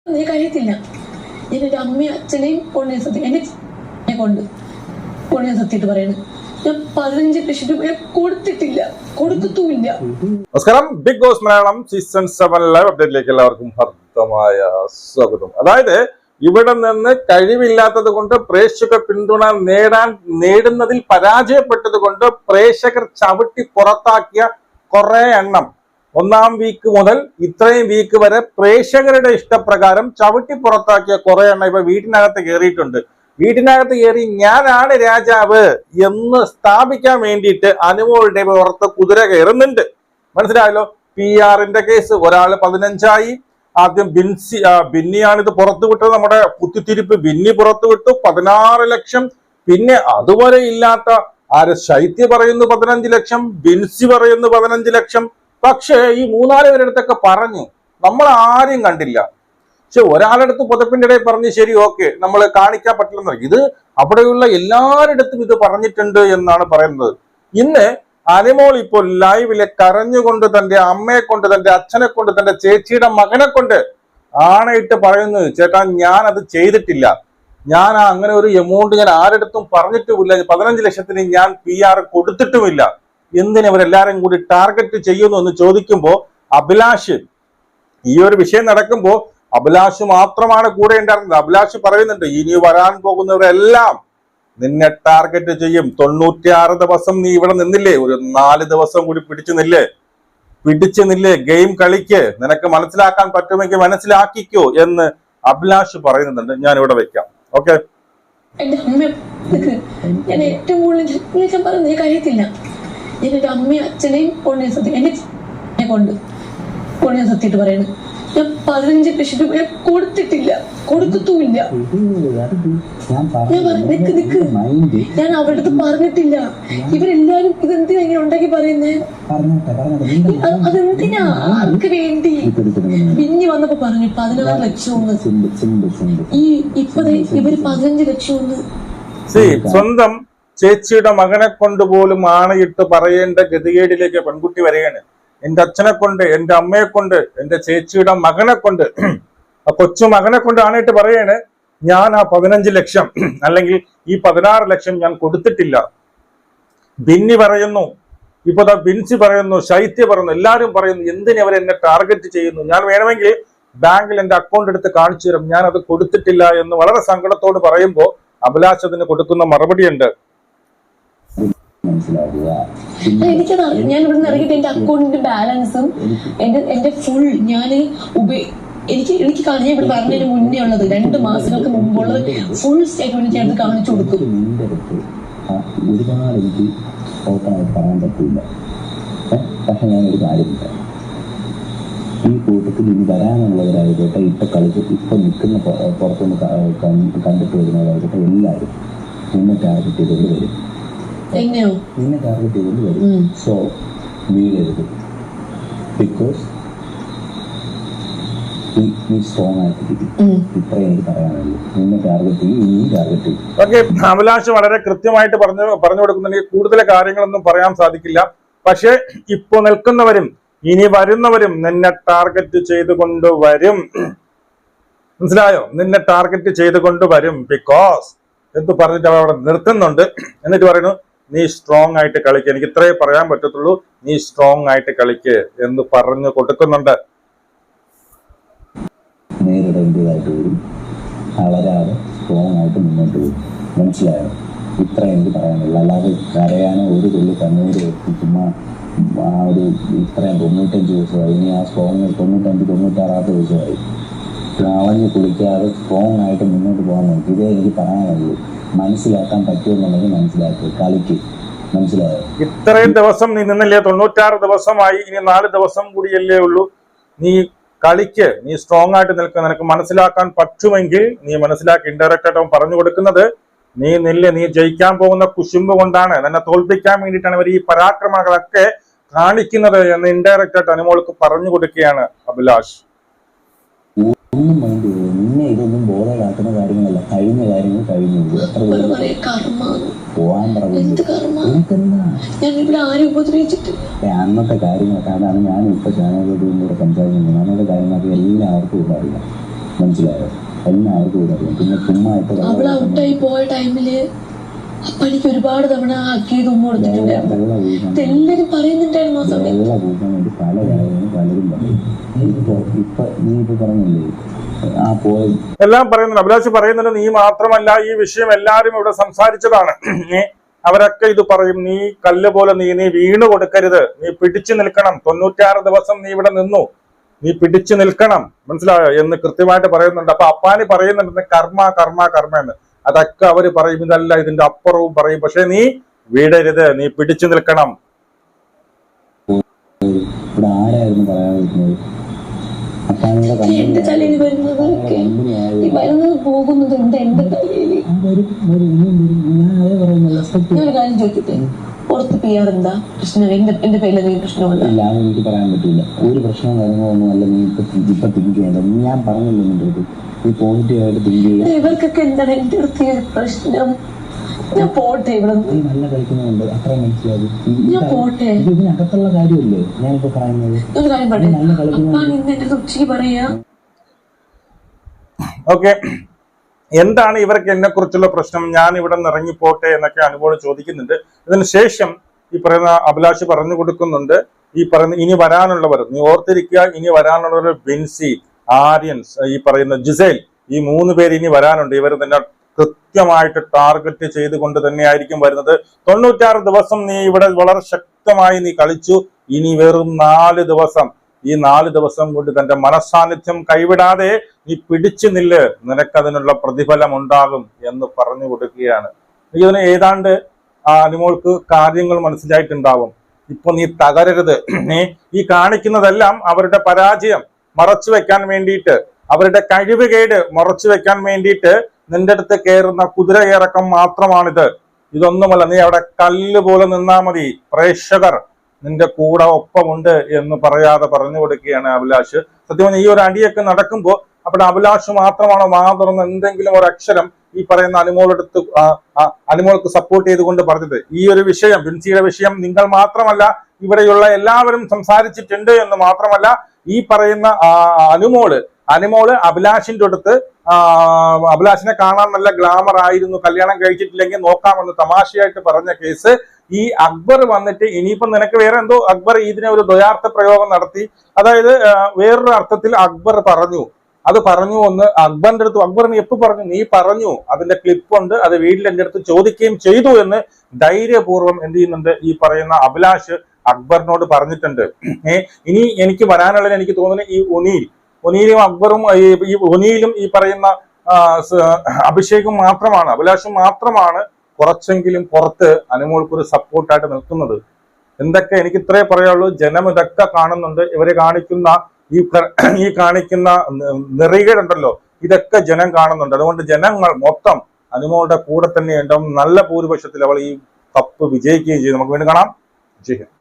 നീ കഴിയത്തില്ല. ഞാൻ എൻ്റെ അമ്മയും അച്ഛനെയും കൊണ്ട് സത്യം എന്നെ കൊണ്ട് ഞാൻ സത്യമായിട്ട് പറയുന്നത്. ഞാൻ 15 ലക്ഷം രൂപ കൊടുത്തിട്ടില്ല, കൊടുക്കത്തുമില്ല. നമസ്കാരം, Bigg Boss Malayalam season 7 live അപ്ഡേറ്റിലേക്ക് എല്ലാവർക്കും ഹർദ്ദമായ സ്വാഗതം. അതായത് ഇവിടെ നിന്ന് കഴിവില്ലാത്തത് കൊണ്ട് പ്രേക്ഷക പിന്തുണ നേടുന്നതിൽ പരാജയപ്പെട്ടത് കൊണ്ട് പ്രേക്ഷകർ ചവിട്ടി പുറത്താക്കിയ കുറെ എണ്ണം ഒന്നാം വീക്ക് മുതൽ ഇത്രയും വീക്ക് വരെ പ്രേക്ഷകരുടെ ഇഷ്ടപ്രകാരം ചവിട്ടി പുറത്താക്കിയ കുറെ എണ്ണം ഇപ്പൊ വീട്ടിനകത്ത് കയറിയിട്ടുണ്ട്. വീട്ടിനകത്ത് കയറി ഞാനാണ് രാജാവ് എന്ന് സ്ഥാപിക്കാൻ വേണ്ടിയിട്ട് അനുമോളുടെ പുറത്ത് കുതിര കയറുന്നുണ്ട്. മനസ്സിലായല്ലോ. PR-ന്റെ കേസ് ഒരാള് 15ആയി. ആദ്യം ബിന്നിയാണ് ഇത് പുറത്തു വിട്ടത്. നമ്മുടെ കുത്തിത്തിരിപ്പ് ബിന്നി പുറത്തു വിട്ടു 16 ലക്ഷം. പിന്നെ അതുവരെ ഇല്ലാത്ത ശൈത്യ പറയുന്നു 15 ലക്ഷം, ബിൻസി പറയുന്നു 15 ലക്ഷം. പക്ഷേ ഈ 3-4 പേരെടുത്തൊക്കെ പറഞ്ഞു, നമ്മൾ ആരും കണ്ടില്ല. പക്ഷെ ഒരാളെടുത്ത് പുതപ്പിന്റെ ഇടയിൽ പറഞ്ഞ് ശരി ഓക്കെ നമ്മൾ കാണിക്കാൻ പറ്റില്ലെന്ന്. ഇത് അവിടെയുള്ള എല്ലാവരിടത്തും ഇത് പറഞ്ഞിട്ടുണ്ട് എന്നാണ് പറയുന്നത്. ഇന്ന് അനുമോൾ ഇപ്പോൾ ലൈവില് കരഞ്ഞുകൊണ്ട് തന്റെ അമ്മയെ കൊണ്ട്, തന്റെ അച്ഛനെ കൊണ്ട്, തന്റെ ചേച്ചിയുടെ മകനെ കൊണ്ട് ആണയിട്ട് പറയുന്നു, ചേട്ടാ ഞാൻ അത് ചെയ്തിട്ടില്ല, ഞാൻ അങ്ങനെ ഒരു എമൗണ്ട് ഞാൻ ആരെടുത്തും പറഞ്ഞിട്ടുമില്ല, 15 ലക്ഷത്തിന് ഞാൻ PR കൊടുത്തിട്ടുമില്ല, എന്തിനവരെല്ലാരും കൂടി ടാർഗറ്റ് ചെയ്യുന്നു എന്ന് ചോദിക്കുമ്പോ അഭിലാഷ് ഈ ഒരു വിഷയം നടക്കുമ്പോ അഭിലാഷ് മാത്രമാണ് കൂടെ ഉണ്ടായിരുന്നത്. അഭിലാഷ് പറയുന്നുണ്ട്, ഇനി വരാൻ പോകുന്നവരെല്ലാം നിന്നെ ടാർഗറ്റ് ചെയ്യും. 96 ദിവസം നീ ഇവിടെ നിന്നില്ലേ, ഒരു 4 ദിവസം കൂടി പിടിച്ചു നില്ലേ, ഗെയിം കളിക്ക്, നിനക്ക് മനസ്സിലാക്കാൻ പറ്റുമെങ്കിൽ മനസ്സിലാക്കിക്കോ എന്ന് അഭിലാഷ് പറയുന്നുണ്ട്. ഞാൻ ഇവിടെ വെക്കാം. ഓക്കെ, എന്റെ അമ്മ ഞാൻ ഏറ്റവും കൂടുതൽ പറഞ്ഞു നീ കഴിയത്തില്ല. ഞാൻ എൻ്റെ അമ്മയും അച്ഛനെയും കൊണ്ട് സത്യം എന്നെ കൊണ്ട് ഞാൻ സത്യമായിട്ട് പറയുന്നത്. ഞാൻ 15 ലക്ഷം രൂപ കൊടുത്തിട്ടില്ല, കൊടുക്കത്തുമില്ല. ഞാൻ അവരുടെ അടുത്ത് പറഞ്ഞിട്ടില്ല. ഇവരെല്ലാരും ഇതെന്തിനാ ഇങ്ങനെ ഉണ്ടാക്കി പറയുന്നേ? അതെന്തിനാ, ആർക്ക് വേണ്ടി? പിന്നെ വന്നപ്പോ പറഞ്ഞു 16 ലക്ഷം. ഇവര് 15 ലക്ഷം. സ്വന്തം ചേച്ചിയുടെ മകനെ കൊണ്ട് പോലും ആണയിട്ട് പറയേണ്ട ഗതികേടിലേക്ക് പെൺകുട്ടി വരികയാണ്. എന്റെ അച്ഛനെ കൊണ്ട്, എന്റെ അമ്മയെ കൊണ്ട്, എന്റെ ചേച്ചിയുടെ മകനെ കൊണ്ട്, ആ കൊച്ചു മകനെ കൊണ്ട് ആണയിട്ട് പറയാണ്, ഞാൻ ആ 15 ലക്ഷം അല്ലെങ്കിൽ ഈ 16 ലക്ഷം ഞാൻ കൊടുത്തിട്ടില്ല. ബിന്നി പറയുന്നു, ഇപ്പൊ ബിൻസി പറയുന്നു, ശൈത്യ പറയുന്നു, എല്ലാരും പറയുന്നു, എന്തിനു അവർ എന്നെ ടാർഗറ്റ് ചെയ്യുന്നു, ഞാൻ വേണമെങ്കിൽ ബാങ്കിൽ എന്റെ അക്കൗണ്ട് എടുത്ത് കാണിച്ചു തരും, ഞാൻ അത് കൊടുത്തിട്ടില്ല എന്ന് വളരെ സങ്കടത്തോട് പറയുമ്പോൾ അഭിലാഷ് അതിന് കൊടുക്കുന്ന മറുപടി ഉണ്ട്. എനിക്കത് ഞാൻ ഇവിടുന്ന് ഇറങ്ങിയിട്ട് എന്റെ അക്കൗണ്ടിന്റെ ബാലൻസും എന്റെ ഫുൾ ഞാൻ എനിക്ക് ഞാൻ ഇവിടെ പറഞ്ഞതിന് മുന്നേ ഉള്ളത് 2 മാസങ്ങൾക്ക് മുമ്പുള്ളത് ഫുൾ സ്റ്റേറ്റ്മെന്റ് ഞാൻ കാണിച്ചു കൊടുക്കും. ഒരുപാട് എനിക്ക് ഓപ്പണായിട്ട് പറയാൻ പറ്റില്ല. പക്ഷെ ഞാനൊരു കാര്യം പറയാം, ഈ കൂട്ടത്തിൽ ഇനി വരാനുള്ളവരായിക്കോട്ടെ, ഇപ്പൊ നിൽക്കുന്ന പുറത്തുനിന്ന് കണ്ടിട്ട് വരുന്നവരായിക്കോട്ടെ, എല്ലാവരും നിന്നെ ടാർഗറ്റ് ചെയ്തുകൊണ്ട് വരും. നിന്നെ ടാർഗറ്റ് ചെയ്തുകൊണ്ട് വരും. സോ വീഴരുത്. ബിക്കോസ് നീ സ്ട്രോങ് ആയിട്ടിരിക്കും. ഇത്രേ എനിക്ക് പറയാനുള്ളൂ. നിന്നെ ടാർഗറ്റ് ചെയ്യും, ഇനിയും ടാർഗറ്റ് ചെയ്യും. ഓക്കെ, അഭിലാഷ് വളരെ കൃത്യമായിട്ട് പറഞ്ഞു കൊടുക്കുന്നുണ്ടെങ്കിൽ കൂടുതൽ കാര്യങ്ങളൊന്നും പറയാൻ സാധിക്കില്ല. പക്ഷെ ഇപ്പൊ നിൽക്കുന്നവരും ഇനി വരുന്നവരും നിന്നെ ടാർഗറ്റ് ചെയ്തുകൊണ്ട് വരും. മനസ്സിലായോ? നിന്നെ ടാർഗറ്റ് ചെയ്തുകൊണ്ട് വരും. ബിക്കോസ് എന്ത് പറഞ്ഞിട്ട് അവിടെ നിർത്തുന്നുണ്ട്. എന്നിട്ട് പറയുന്നു, നീ സ്ട്രോങ് ആയിട്ട് കളിക്കുക, എനിക്ക് ഇത്രേ പറയാൻ പറ്റത്തുള്ളൂ, നീ സ്ട്രോങ് ആയിട്ട് കളിക്ക് എന്ന് പറഞ്ഞു കൊടുക്കുന്നുണ്ട്. നേരിടേണ്ടതായിട്ട് വരും, വളരാതെ സ്ട്രോങ് ആയിട്ട് മുന്നോട്ട് വരും. മനസ്സിലായോ? ഇത്ര എനിക്ക് പറയാനുള്ളൂ. അല്ലാതെ കരയാനോ ഒരു തുള്ളി കണ്ണൂര് ചുമ്മാ ആ ഒരു ഇത്രയും 95 ദിവസമായി, ഇനി ആ സ്ട്രോങ് 95-96 ദിവസമായി കളഞ്ഞ് കുളിക്കാതെ സ്ട്രോങ് ആയിട്ട് മുന്നോട്ട് പോകാൻ നോക്കി. ഇതേ എനിക്ക് പറയാനുള്ളൂ. മനസ്സിലാക്കാൻ പറ്റുമെന്നുണ്ടെങ്കിൽ മനസ്സിലാക്കുക, കളിക്ക്. മനസ്സിലായോ? ഇത്രയും ദിവസം നീ നിന്നില്ലേ, 96 ദിവസമായി, ഇനി 4 ദിവസം കൂടിയല്ലേ ഉള്ളൂ. നീ കളിക്ക്, നീ സ്ട്രോങ് ആയിട്ട് നിൽക്കുക. നിനക്ക് മനസ്സിലാക്കാൻ പറ്റുമെങ്കിൽ നീ മനസ്സിലാക്കി. ഇൻഡയറക്റ്റ് ആയിട്ട് അവൻ പറഞ്ഞു കൊടുക്കുന്നത്, നീ നില്ല്, നീ ജയിക്കാൻ പോകുന്ന കുശുമ്പ് കൊണ്ടാണ്, നിന്നെ തോൽപ്പിക്കാൻ വേണ്ടിയിട്ടാണ് അവർ ഈ പരാക്രമങ്ങളൊക്കെ കാണിക്കുന്നത് എന്ന് ഇൻഡയറക്റ്റ് ആയിട്ട് അനുമോൾക്ക് പറഞ്ഞു കൊടുക്കുകയാണ് അഭിലാഷ്. ഒന്നും മൈൻഡ് ചെയ്തു. നിന്നെ ഇതൊന്നും ബോധമാക്കുന്ന കാര്യങ്ങളല്ല, കഴിഞ്ഞ കാര്യങ്ങൾ കഴിഞ്ഞു. എത്ര പോവാൻ പറഞ്ഞു അന്നത്തെ കാര്യങ്ങളൊക്കെ. അതാണ് ഞാൻ ഇപ്പൊ ചാനലിലൂടെ സംസാരിക്കുന്നത്. അന്നത്തെ കാര്യങ്ങളൊക്കെ എല്ലാവർക്കും ഇവിടെ അറിയാം. മനസ്സിലായോ? എല്ലാവർക്കും ഇതറിയാം. പിന്നെ ചുമ്മാ അവൾ ഔട്ടായി പോയ ടൈമില് അപ്പൊ എനിക്ക് ഒരുപാട് തവണ ആക്കിയത് ഉമ്മ കൊടുത്തിട്ടുണ്ടായിരുന്നു. എല്ലാരും പറയുന്നുണ്ടായിരുന്നു ആ സമയത്ത്. വെള്ള പൂക്കാൻ വേണ്ടി പല കാര്യങ്ങളും പലരും പറയും. ഇപ്പൊ നീ ഇപ്പൊ പറഞ്ഞില്ലേ ആ പോയി എല്ലാം പറയുന്നുണ്ട്. അഭിലാഷ് പറയുന്നുണ്ട്, നീ മാത്രമല്ല ഈ വിഷയം എല്ലാരും ഇവിടെ സംസാരിച്ചതാണ്. അവരൊക്കെ ഇത് പറയും, നീ കല്ല് പോലെ നീ വീണു കൊടുക്കരുത്, നീ പിടിച്ചു നിൽക്കണം, 96 ദിവസം നീ ഇവിടെ നിന്നു, നീ പിടിച്ചു നിൽക്കണം, മനസ്സിലായോ എന്ന് കൃത്യമായിട്ട് പറയുന്നുണ്ട്. അപ്പൊ അപ്പാനി പറയുന്നുണ്ട് കർമ്മ കർമ്മ കർമ്മ എന്ന്. അതൊക്കെ അവര് പറയും, ഇതല്ല ഇതിന്റെ അപ്പുറവും പറയും. പക്ഷെ നീ വീടരുത്, നീ പിടിച്ചു നിൽക്കണം. ഇവിടെ ആരായിരുന്നു പറയാതിരുന്നത്? എന്റെ തലയിൽ വരുന്നത് പോകുന്നത് എന്റെ തലയിൽ. ഞാനൊരു കാര്യം ചോദിക്കട്ടെ, പുറത്ത് PR എന്താ പ്രശ്നം? എന്റെ പേരിൽ എന്തെങ്കിലും പ്രശ്നമുണ്ടോ? ഇല്ല, എനിക്ക് പറയാൻ പറ്റില്ല. ഒരു പ്രശ്നവും കാര്യങ്ങളൊന്നും അല്ല. നീ ഇപ്പൊ തിങ്ക് ചെയ്യേണ്ടത് ഞാൻ പറഞ്ഞല്ലോ നിന്റെ അടുത്ത്, നീ പോസിറ്റീവായിട്ട് തിങ്ക് ചെയ്യുക. ഇവർക്കൊക്കെ എന്താണ് എന്റെ അടുത്ത് പ്രശ്നം? ഞാൻ പോട്ടെ, ഇവിടെ നീ നല്ല കളിക്കുന്നുണ്ട്, അത്ര മനസ്സിലാവും. ഞാൻ പോട്ടെ. ഇതിനകത്തുള്ള കാര്യമല്ലേ ഞാനിപ്പോ പറയുന്നത്. ഒരു കാര്യം പറയട്ടെ, ഉച്ചയ്ക്ക് പറയാ. ഓക്കെ, എന്താണ് ഇവർക്ക് എന്നെ കുറിച്ചുള്ള പ്രശ്നം, ഞാൻ ഇവിടെ നിന്ന് ഇറങ്ങിപ്പോട്ടെ എന്നൊക്കെ അനുഭവം ചോദിക്കുന്നുണ്ട്. ഇതിനുശേഷം ഈ പറയുന്ന അഭിലാഷ് പറഞ്ഞു കൊടുക്കുന്നുണ്ട്, ഈ പറയുന്ന ഇനി വരാനുള്ളവർ നീ ഓർത്തിരിക്കുക, ഇനി വരാനുള്ളവർ ബിൻസി, ആര്യൻസ്, ഈ പറയുന്ന ജിസേൽ, ഈ 3 പേര് ഇനി വരാനുണ്ട്. ഇവർ തന്നെ കൃത്യമായിട്ട് ടാർഗറ്റ് ചെയ്തുകൊണ്ട് തന്നെയായിരിക്കും വരുന്നത്. 96 ദിവസം നീ ഇവിടെ വളരെ ശക്തമായി നീ കളിച്ചു. ഇനി വെറും 4 ദിവസം, ഈ 4 ദിവസം കൊണ്ട് തന്റെ മനസാന്നിധ്യം കൈവിടാതെ നീ പിടിച്ചു നില്ല്, നിനക്കതിനുള്ള പ്രതിഫലം ഉണ്ടാകും എന്ന് പറഞ്ഞു കൊടുക്കുകയാണ്. ഇതിന് ഏതാണ്ട് അനുമോൾക്ക് കാര്യങ്ങൾ മനസ്സിലായിട്ടുണ്ടാവും. ഇപ്പൊ നീ തകരരുത്, ഈ കാണിക്കുന്നതെല്ലാം അവരുടെ പരാജയം മറച്ചു വെക്കാൻ വേണ്ടിയിട്ട്, അവരുടെ കഴിവുകേട് മറച്ചു വെക്കാൻ വേണ്ടിയിട്ട് നിന്റെ അടുത്ത് കയറുന്ന കുതിരയിറക്കം മാത്രമാണിത്. ഇതൊന്നുമല്ല. നീ അവിടെ കല്ല് പോലെ നിന്നാ മതി, പ്രേക്ഷകർ നിന്റെ കൂടെ ഒപ്പമുണ്ട് എന്ന് പറയാതെ പറഞ്ഞു കൊടുക്കുകയാണ് അഭിലാഷ്. സത്യം പറഞ്ഞാൽ ഈ ഒരു അടിയൊക്കെ നടക്കുമ്പോൾ അവിടെ അഭിലാഷ് മാത്രമാണ് വാ തുറന്ന് എന്തെങ്കിലും ഒരു അക്ഷരം ഈ പറയുന്ന അനുമോളെടുത്ത് അനുമോൾക്ക് സപ്പോർട്ട് ചെയ്തുകൊണ്ട് പറഞ്ഞത്. ഈ ഒരു വിഷയം, ബിൻസിയുടെ വിഷയം നിങ്ങൾ മാത്രമല്ല ഇവിടെയുള്ള എല്ലാവരും സംസാരിച്ചിട്ടുണ്ട് എന്ന് മാത്രമല്ല, ഈ പറയുന്ന അനുമോള് അഭിലാഷിന്റെ അടുത്ത് അഭിലാഷിനെ കാണാൻ നല്ല ഗ്ലാമർ ആയിരുന്നു, കല്യാണം കഴിച്ചിട്ടില്ലെങ്കിൽ നോക്കാമെന്ന് തമാശയായിട്ട് പറഞ്ഞ കേസ് ഈ അക്ബർ വന്നിട്ട് ഇനിയിപ്പം നിനക്ക് വേറെ എന്തോ അക്ബർ ഇതിനെ ഒരു ദ്വയാർത്ഥ പ്രയോഗം നടത്തി. അതായത് വേറൊരു അർത്ഥത്തിൽ അക്ബർ പറഞ്ഞു, അത് പറഞ്ഞു എന്ന് അക്ബറിന്റെ അടുത്ത്. അക്ബർ നീ എപ്പോ പറഞ്ഞു? നീ പറഞ്ഞു, അതിന്റെ ക്ലിപ്പ് ഉണ്ട്, അത് വീട്ടിൽ എൻ്റെ അടുത്ത് ചോദിക്കുകയും ചെയ്തു എന്ന് ധൈര്യപൂർവ്വം എന്ത് ചെയ്യുന്നുണ്ട് ഈ പറയുന്ന അഭിലാഷ് അക്ബറിനോട് പറഞ്ഞിട്ടുണ്ട്. ഇനി എനിക്ക് വരാനുള്ളത് എനിക്ക് തോന്നുന്നത് ഈ ഒനീലും അക്ബറും ഈ ഒനീലും ഈ പറയുന്ന അഭിഷേകും മാത്രമാണ്, അഭിലാഷും മാത്രമാണ് കുറച്ചെങ്കിലും പുറത്ത് അനുമോൾക്കൊരു സപ്പോർട്ടായിട്ട് നിൽക്കുന്നത്. എന്തൊക്കെ എനിക്ക് ഇത്രേ പറയാനുള്ളൂ. ജനം ഇതൊക്കെ കാണുന്നുണ്ട്. ഇവരെ കാണിക്കുന്ന ഈ കാണിക്കുന്ന നെറികേടുണ്ടല്ലോ, ഇതൊക്കെ ജനം കാണുന്നുണ്ട്. അതുകൊണ്ട് ജനങ്ങൾ മൊത്തം അനുമോളുടെ കൂടെ തന്നെ ഉണ്ടാവും. നല്ല ഭൂരിപക്ഷത്തിൽ അവൾ ഈ കപ്പ് വിജയിക്കുകയും ചെയ്യും. നമുക്ക് വീണ്ടും കാണാം. ജയ് ഹിന്ദ്.